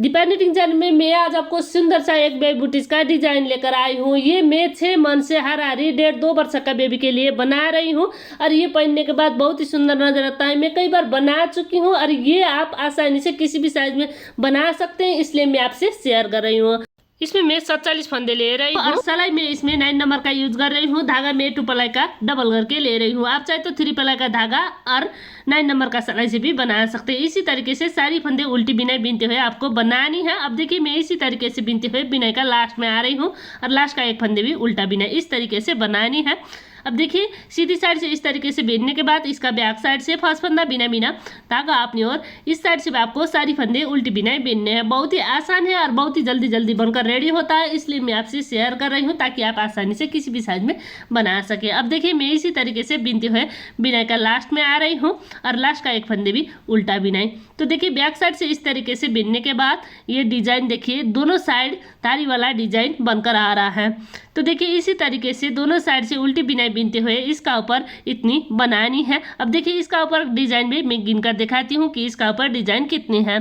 Deepa knitting channel में मैं आज आपको सुंदर सा एक बेबी बूटीज का डिजाइन लेकर आई हूँ। ये मैं 6 मंथ से हरारी 1.5-2 वर्ष का बेबी के लिए बना रही हूँ और ये पहनने के बाद बहुत ही सुंदर नजर आता है। मैं कई बार बना चुकी हूँ और ये आप आसानी से किसी भी साइज में बना सकते हैं, इसलिए मैं आपसे शेयर कर रही हूँ। इसमें मैं 47 फंदे ले रही हूँ और सिलाई में इसमें 9 नंबर का यूज कर रही हूँ। धागा मैं 2 प्लाई का डबल करके ले रही हूँ। आप चाहे तो 3 प्लाई का धागा और 9 नंबर का सिलाई से भी बना सकते हैं। इसी तरीके से सारी फंदे उल्टी बिनाई बीनते हुए आपको बनानी है। अब देखिए मैं इसी तरीके से बीनते हुए बिनाई का लास्ट में आ रही हूँ और लास्ट का एक फंदे भी उल्टा बिनाई इस तरीके से बनानी है। अब देखिए सीधी साइड से इस तरीके से बीनने के बाद इसका बैक साइड से फर्स्ट फंदा बिना बिना धागा अपनी ओर, इस साइड से आपको सारी फंदे उल्टी बिनाई बीनने हैं। बहुत ही आसान है और बहुत ही जल्दी बनकर रेडी होता है, इसलिए मैं आपसे शेयर कर रही हूँ ताकि आप आसानी से किसी भी साइज में बना सके। अब देखिए मैं इसी तरीके से बीनते हुए बिनाई का लास्ट में आ रही हूँ और लास्ट का एक फंदे भी उल्टा बिनाई। तो देखिए बैक साइड से इस तरीके से बीनने के बाद ये डिजाइन देखिए दोनों साइड तारी वाला डिजाइन बनकर आ रहा है। तो देखिए इसी तरीके से दोनों साइड से उल्टी बिनाई बीनते हुए इसका ऊपर इतनी बनानी है। अब देखिए इसका ऊपर डिजाइन भी मैं गिनकर दिखाती हूँ कि इसका ऊपर डिजाइन कितनी है।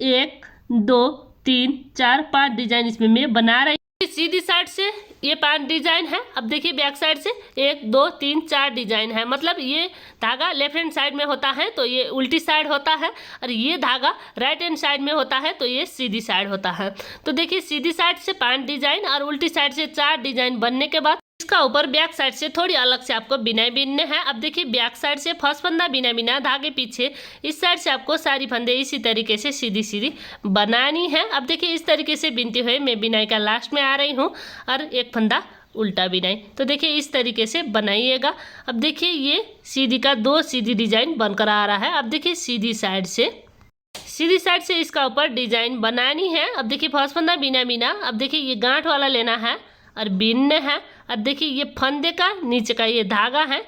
1 2 3 4 5 डिजाइन इसमें मैं बना रही हूँ। सीधी साइड से ये 5 डिजाइन है। अब देखिए बैक साइड से 1 2 3 4 डिजाइन है। मतलब ये धागा लेफ्ट हैंड साइड में होता है तो ये उल्टी साइड होता है और ये धागा राइट हैंड साइड में होता है तो ये सीधी साइड होता है। तो देखिए सीधी साइड से 5 डिजाइन और उल्टी साइड से 4 डिजाइन बनने के बाद इसका ऊपर बैक साइड से थोड़ी अलग से आपको बिनाई बीनने हैं। अब देखिए बैक साइड से फर्स्ट फंदा बिना बिना धागे पीछे इस साइड से आपको सारी फंदे इसी तरीके से सीधी बनानी है। अब देखिए इस तरीके से बिनते हुए मैं बिनाई का लास्ट में आ रही हूँ और एक फंदा उल्टा बिनाई। तो देखिए इस तरीके से बनाइएगा। अब देखिए ये सीधी का 2 सीधी डिजाइन बनकर आ रहा है। अब देखिए सीधी साइड से इसका ऊपर डिजाइन बनानी है। अब देखिए फर्स्ट फंदा बिना बिना, अब देखिए ये गांठ वाला लेना है और बीनने है। अब देखिए ये फंदे का नीचे का ये धागा है,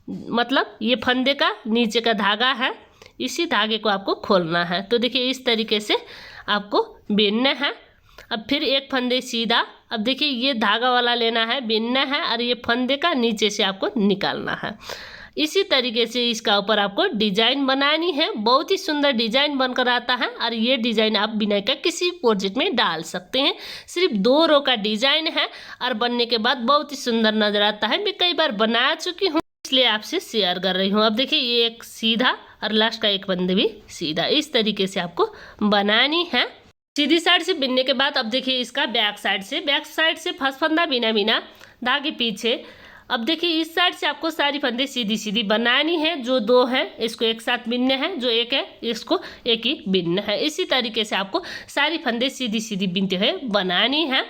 मतलब ये फंदे का नीचे का धागा है, इसी धागे को आपको खोलना है। तो देखिए इस तरीके से आपको बीनना है। अब फिर एक फंदे सीधा, अब देखिए ये धागा वाला लेना है, बीनना है और ये फंदे का नीचे से आपको निकालना है। इसी तरीके से इसका ऊपर आपको डिजाइन बनानी है। बहुत ही सुंदर डिजाइन बनकर आता है और ये डिजाइन आप बिना का किसी प्रोजेक्ट में डाल सकते हैं। सिर्फ 2 रो का डिजाइन है और बनने के बाद बहुत ही सुंदर नजर आता है। मैं कई बार बना चुकी हूँ इसलिए आपसे शेयर कर रही हूँ। अब देखिए ये एक सीधा और लास्ट का एक फंदे भी सीधा, इस तरीके से आपको बनानी है। सीधी साइड से बिनने के बाद अब देखिए इसका बैक साइड से फर्स्ट फंदा बिना बिना धागे पीछे। अब देखिए इस साइड से आपको सारी फंदे सीधी बनानी है। जो 2 है इसको एक साथ बिनने हैं, जो 1 है इसको एक ही बिनना है। इसी तरीके से आपको सारी फंदे सीधी बिनते हुए बनानी है।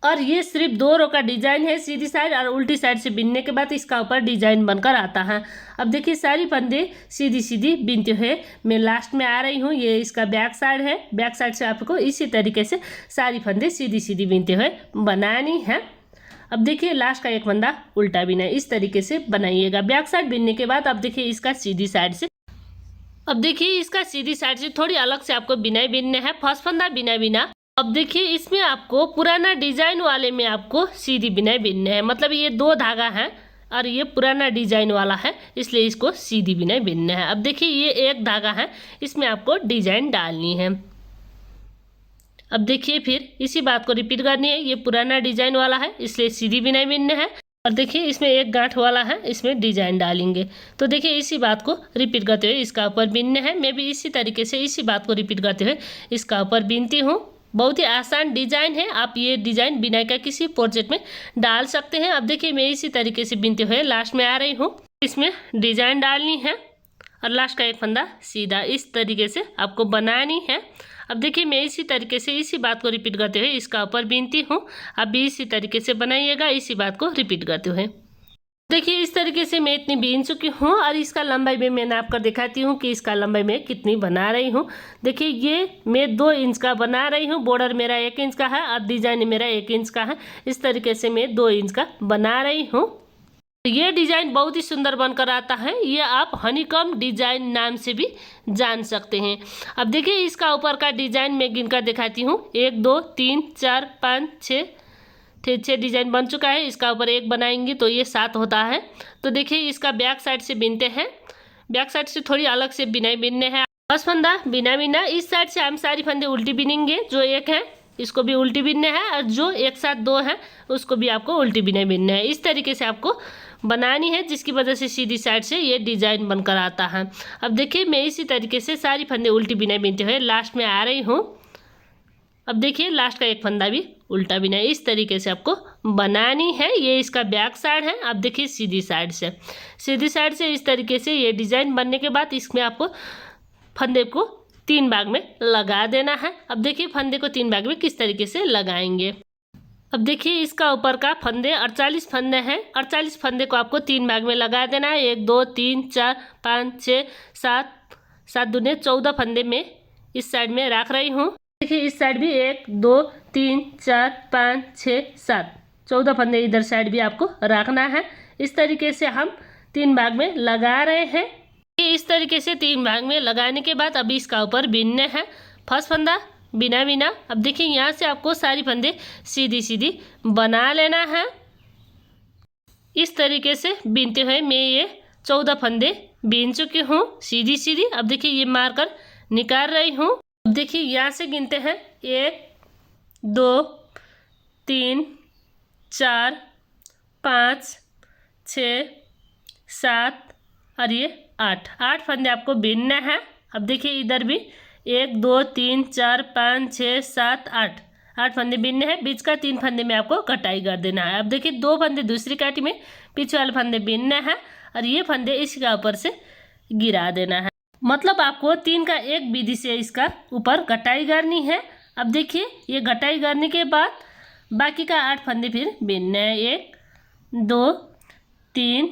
और ये सिर्फ 2 रो का डिजाइन है। सीधी साइड और उल्टी साइड से बिनने के बाद इसका ऊपर डिजाइन बनकर आता है। अब देखिए सारी फंदे सीधी बिनते हुए मैं लास्ट में आ रही हूँ। ये इसका बैक साइड है। बैक साइड से आपको इसी तरीके से सारी फंदे सीधी बिनते हुए बनानी है। अब देखिए लास्ट का एक फंदा उल्टा बिना, इस तरीके से बनाइएगा। बैक साइड बिनने के बाद अब देखिए इसका सीधी साइड से, अब देखिए इसका सीधी साइड से थोड़ी अलग से आपको बिनाई बीनना है। फर्स्ट फंदा बिना। अब देखिए इसमें आपको पुराना डिजाइन वाले में आपको सीधी बिनाई बीनना है। मतलब ये 2 धागा है और ये पुराना डिजाइन वाला है, इसलिए इसको सीधी बिनाई बीनना है। अब देखिए ये 1 धागा है, इसमें आपको डिजाइन डालनी है। अब देखिए फिर इसी बात को रिपीट करनी है। ये पुराना डिजाइन वाला है इसलिए सीधी बिनाई बीनना है और देखिए इसमें 1 गांठ वाला है, इसमें डिजाइन डालेंगे। तो देखिए इसी बात को रिपीट करते हुए इसका ऊपर बीनना है। मैं भी इसी तरीके से इसी बात को रिपीट करते हुए इसका ऊपर बीनती हूँ। बहुत ही आसान डिजाइन है, आप ये डिजाइन बिना का किसी प्रोजेक्ट में डाल सकते हैं। अब देखिए मैं इसी तरीके से बीनते हुए लास्ट में आ रही हूँ। इसमें डिजाइन डालनी है और लास्ट का एक फंदा सीधा, इस तरीके से आपको बनानी है। अब देखिए मैं इसी तरीके से इसी बात को रिपीट करते हुए इसका ऊपर बीनती हूँ। आप भी इसी तरीके से बनाइएगा, इसी बात को रिपीट करते हुए। देखिए इस तरीके से मैं इतनी बीन चुकी हूँ और इसका लंबाई में मैं नाप कर दिखाती हूँ कि इसका लंबाई मैं कितनी बना रही हूँ। देखिए ये मैं 2 इंच का बना रही हूँ। बॉर्डर मेरा 1 इंच का है और डिजाइन मेरा 1 इंच का है। इस तरीके से मैं 2 इंच का बना रही हूँ। ये डिजाइन बहुत ही सुंदर बनकर आता है। ये आप हनीकॉम्ब डिजाइन नाम से भी जान सकते हैं। अब देखिए इसका ऊपर का डिजाइन मैं गिनकर दिखाती हूँ। 1 2 3 4 5 6 डिजाइन बन चुका है। इसका ऊपर 1 बनाएंगे तो ये 7 होता है। तो देखिए इसका बैक साइड से बिनते हैं। बैक साइड से थोड़ी अलग से बिनाई बिनने हैं। फर्स्ट फंदा बिना बिना, इस साइड से हम सारी फंदे उल्टी बिनेंगे, जो एक है इसको भी उल्टी बिनना है और जो एक साथ दो हैं उसको भी आपको उल्टी बिना बिनना है। इस तरीके से आपको बनानी है, जिसकी वजह से सीधी साइड से ये डिजाइन बनकर आता है। अब देखिए मैं इसी तरीके से सारी फंदे उल्टी बिना बिनते हुए लास्ट में आ रही हूँ। अब देखिए लास्ट का एक फंदा भी उल्टा बिना, इस तरीके से आपको बनानी है। ये इसका बैक साइड है। अब देखिए सीधी साइड से इस तरीके से ये डिज़ाइन बनने के बाद इसमें आपको फंदे को 3 भाग में लगा देना है। अब देखिए फंदे को 3 भाग में किस तरीके से लगाएंगे। अब देखिए इसका ऊपर का फंदे 48 फंदे हैं। 48 फंदे को आपको 3 भाग में लगा देना है। 1 2 3 4 5 6 7 7 दूने 14 फंदे में इस साइड में रख रही हूँ। देखिए इस साइड भी 1 2 3 4 5 6 7 14 फंदे इधर साइड भी आपको रखना है। इस तरीके से हम 3 भाग में लगा रहे हैं। इस तरीके से 3 भाग में लगाने के बाद अभी इसका ऊपर बिनने हैं। फर्स्ट फंदा बिना बिना। अब देखिए यहाँ से आपको सारी फंदे सीधी सीधी बना लेना है। इस तरीके से बिनते हुए मैं ये 14 फंदे बिन चुकी हूँ सीधी सीधी। अब देखिए ये मारकर निकाल रही हूँ। अब देखिए यहाँ से गिनते हैं 1 2 3 4 5 6 7 और ये 8 फंदे आपको बिनना है। अब देखिए इधर भी 1 2 3 4 5 6 7 8 फंदे बिनने हैं। बीच का 3 फंदे में आपको कटाई कर देना है। अब देखिए 2 फंदे दूसरी काटी में, पीछे वाले फंदे बिनने हैं और ये फंदे इसका ऊपर से गिरा देना है। मतलब आपको 3 का एक विधि से इसका ऊपर कटाई करनी है। अब देखिए ये कटाई करने के बाद बाकी का 8 फंदे फिर बिनने हैं। 1 2 3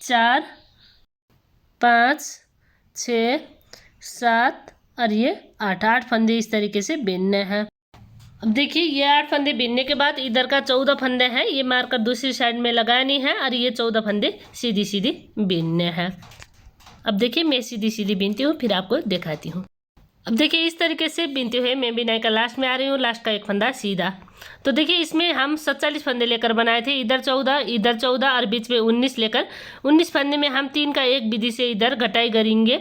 4 5 6 7 और ये 8 फंदे इस तरीके से बिनने हैं। अब देखिए ये 8 फंदे बिनने के बाद इधर का 14 फंदे हैं, ये मारकर दूसरी साइड में लगानी है और ये 14 फंदे सीधी सीधी बिनने हैं। अब देखिए मैं सीधी सीधी बिनती हूँ, फिर आपको दिखाती हूँ। अब देखिए इस तरीके से बिनते हुए मैं बिनाई का लास्ट में आ रही हूँ। लास्ट का एक फंदा सीधा। तो देखिए इसमें हम 47 फंदे लेकर बनाए थे। इधर 14 और बीच में 19 लेकर 19 फंदे में हम 3 का एक विधि से इधर घटाई करेंगे।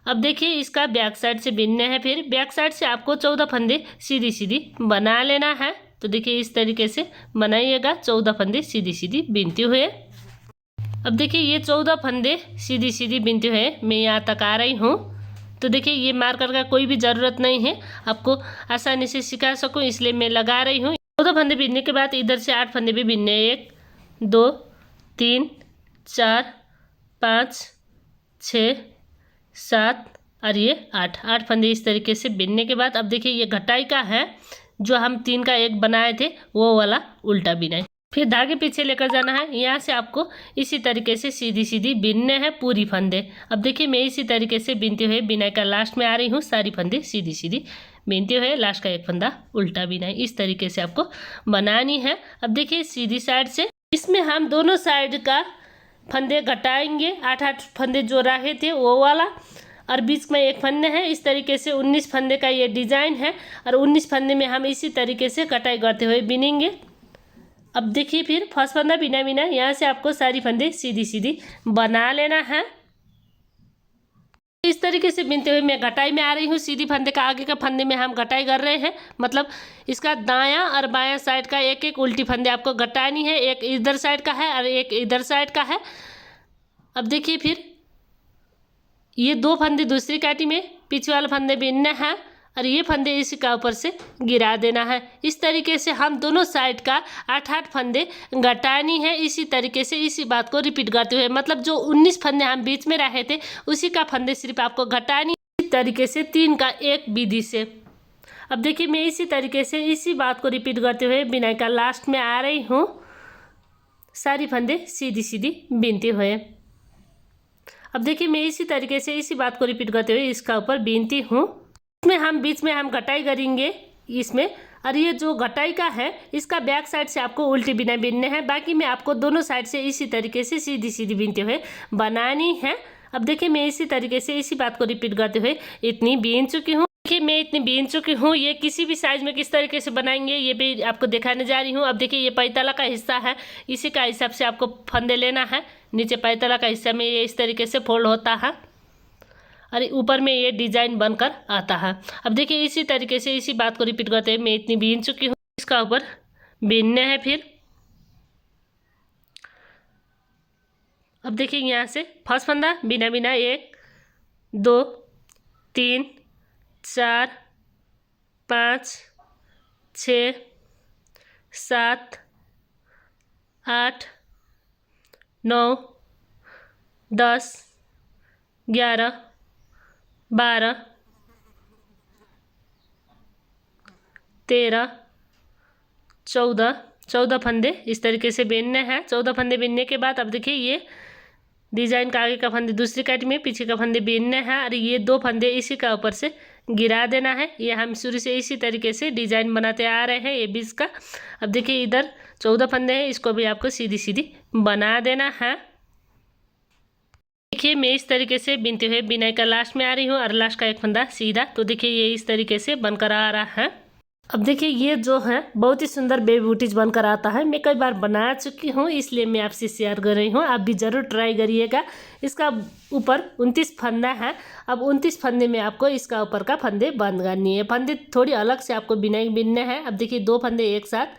अब देखिए इसका बैक साइड से बिनने हैं। फिर बैक साइड से आपको 14 फंदे सीधी सीधी बना लेना है। तो देखिए इस तरीके से बनाइएगा 14 फंदे सीधी सीधी बिनते हुए। अब देखिए ये 14 फंदे सीधी सीधी बिनते हुए मैं यहाँ तक आ रही हूँ। तो देखिए ये मार्कर का कोई भी ज़रूरत नहीं है, आपको आसानी से सिखा सकूँ इसलिए मैं लगा रही हूँ। 14 फंदे बिनने के बाद इधर से 8 फंदे भी बिनने। 1 2 3 4 5 6 7 और ये 8 फंदे इस तरीके से बिनने के बाद अब देखिए ये घटाई का है, जो हम 3 का एक बनाए थे वो वाला उल्टा बिनाई। फिर धागे पीछे लेकर जाना है। यहाँ से आपको इसी तरीके से सीधी सीधी बिनने हैं पूरी फंदे। अब देखिए मैं इसी तरीके से बिनते हुए बिनाई का लास्ट में आ रही हूँ। सारी फंदे सीधी सीधी बिनते हुए लास्ट का एक फंदा उल्टा बिनाई। इस तरीके से आपको बनानी है। अब देखिए सीधी साइड से इसमें हम दोनों साइड का फंदे घटाएंगे। 8 फंदे जो रहे थे वो वाला और बीच में एक फंदे है। इस तरीके से 19 फंदे का ये डिज़ाइन है और 19 फंदे में हम इसी तरीके से कटाई करते हुए बिनेंगे। अब देखिए फिर फर्स्ट फंदा बिना बिना यहाँ से आपको सारी फंदे सीधी सीधी बना लेना है। इस तरीके से बिनते हुए मैं घटाई में आ रही हूँ। सीधी फंदे का आगे का फंदे में हम घटाई कर रहे हैं, मतलब इसका दायां और बायां साइड का एक एक उल्टी फंदे आपको घटानी है। एक इधर साइड का है और एक इधर साइड का है। अब देखिए फिर ये 2 फंदे दूसरी काटी में, पीछे वाला फंदे बिनना है और ये फंदे इसी का ऊपर से गिरा देना है। इस तरीके से हम दोनों साइड का 8 फंदे घटानी है। इसी तरीके से इसी बात को रिपीट करते हुए, मतलब जो 19 फंदे हम बीच में रहे थे उसी का फंदे सिर्फ आपको घटानी। इस तरीके से 3 का एक विधि से। अब देखिए मैं इसी तरीके से इसी बात को रिपीट करते हुए बिनाई का लास्ट में आ रही हूँ। सारी फंदे सीधी सीधी बिनते हुए। अब देखिए मैं इसी तरीके से इसी बात को रिपीट करते हुए इसका ऊपर बिनती हूँ। इसमें हम बीच में हम घटाई करेंगे इसमें, और ये जो घटाई का है इसका बैक साइड से आपको उल्टी बिना बिनने हैं। बाकी में आपको दोनों साइड से इसी तरीके से सीधी सीधी बिनते हुए बनानी है। अब देखिए मैं इसी तरीके से इसी बात को रिपीट करते हुए इतनी बीन चुकी हूँ। देखिए मैं इतनी बीन चुकी हूँ। ये किसी भी साइज में किस तरीके से बनाएंगे ये भी आपको दिखाने जा रही हूँ। अब देखिए ये पैताला का हिस्सा है, इसी का हिसाब से आपको फंदे लेना है। नीचे पैताला का हिस्सा में ये इस तरीके से फोल्ड होता है। और ऊपर में ये डिजाइन बनकर आता है। अब देखिए इसी तरीके से इसी बात को रिपीट करते हुए मैं इतनी बीन चुकी हूँ। इसका ऊपर बीनने हैं फिर। अब देखिए यहाँ से फर्स्ट फंदा बिना बिना 1 2 3 4 5 6 7 8 9 10 11 12 13 14 फंदे इस तरीके से बीनने हैं। 14 फंदे बीनने के बाद अब देखिए ये डिजाइन का आगे का फंदे दूसरी कट में, पीछे का फंदे बीनने हैं और ये 2 फंदे इसी का ऊपर से गिरा देना है। ये हम शुरू से इसी तरीके से डिजाइन बनाते आ रहे हैं ये बीच का। अब देखिए इधर 14 फंदे हैं, इसको भी आपको सीधी सीधी बना देना है। देखिए मैं इस तरीके से बिनते हुए बिनाई का लास्ट में आ रही हूँ और लास्ट का एक फंदा सीधा। तो देखिए ये इस तरीके से बनकर आ रहा है। अब देखिए ये जो है बहुत ही सुंदर बेबी बूटीज बनकर आता है। मैं कई बार बना चुकी हूँ इसलिए मैं आपसे शेयर कर रही हूँ, आप भी ज़रूर ट्राई करिएगा। इसका ऊपर 29 फंदा है। अब 29 फंदे में आपको इसका ऊपर का फंदे बंद करनी है। फंदे थोड़ी अलग से आपको बिनाई बिनने हैं। अब देखिए 2 फंदे एक साथ,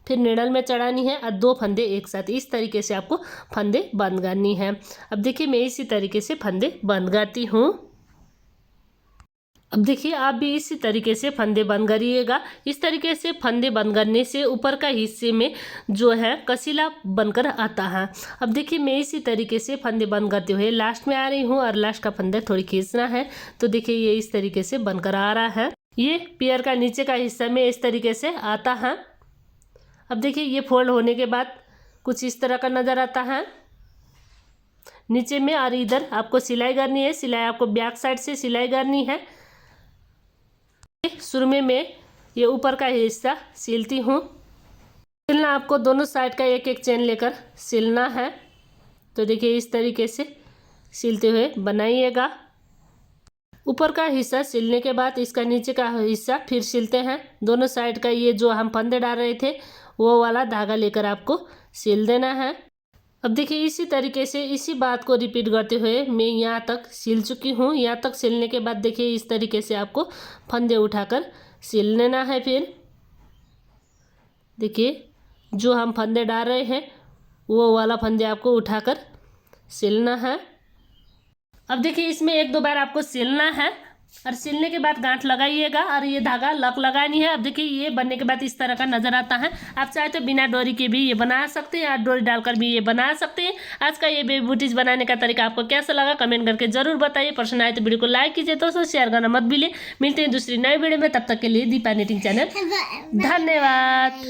फिर निडल में चढ़ानी है और 2 फंदे एक साथ, इस तरीके से आपको फंदे बंद करनी है। अब देखिए मैं इसी तरीके से फंदे बंद करती हूँ। अब देखिए आप भी इसी तरीके से फंदे बंद करिएगा। इस तरीके से फंदे बंद करने से ऊपर का हिस्से में जो है कसीला बनकर आता है। अब देखिए मैं इसी तरीके से फंदे बंद करते हुए लास्ट में आ रही हूँ और लास्ट का फंदा थोड़ी खींचना है। तो देखिए ये इस तरीके से बनकर आ रहा है। ये पेयर का नीचे का हिस्सा में इस तरीके से आता है। अब देखिए ये फोल्ड होने के बाद कुछ इस तरह का नज़र आता है नीचे में। और इधर आपको सिलाई करनी है। सिलाई आपको बैक साइड से सिलाई करनी है। शुरू में मैं ये ऊपर का हिस्सा सिलती हूँ। सिलना आपको दोनों साइड का एक एक चेन लेकर सिलना है। तो देखिए इस तरीके से सिलते हुए बनाइएगा। ऊपर का हिस्सा सिलने के बाद इसका नीचे का हिस्सा फिर सिलते हैं। दोनों साइड का ये जो हम फंदे डाल रहे थे वो वाला धागा लेकर आपको सिल देना है। अब देखिए इसी तरीके से इसी बात को रिपीट करते हुए मैं यहाँ तक सिल चुकी हूँ। यहाँ तक सिलने के बाद देखिए इस तरीके से आपको फंदे उठाकर सिल लेना है। फिर देखिए जो हम फंदे डाल रहे हैं वो वाला फंदे आपको उठाकर सिलना है। अब देखिए इसमें 1-2 बार आपको सिलना है और सिलने के बाद गांठ लगाइएगा और ये धागा लक लगानी है। अब देखिए ये बनने के बाद इस तरह का नज़र आता है। आप चाहे तो बिना डोरी के भी ये बना सकते हैं और डोरी डालकर भी ये बना सकते हैं। आज का ये बेबी बूटीज बनाने का तरीका आपको कैसा लगा कमेंट करके जरूर बताइए। पसंद आए तो वीडियो को लाइक कीजिए, दोस्तों शेयर करना मत भूलिए। मिलते हैं दूसरी नई वीडियो में, तब तक के लिए दीपा निटिंग चैनल। धन्यवाद।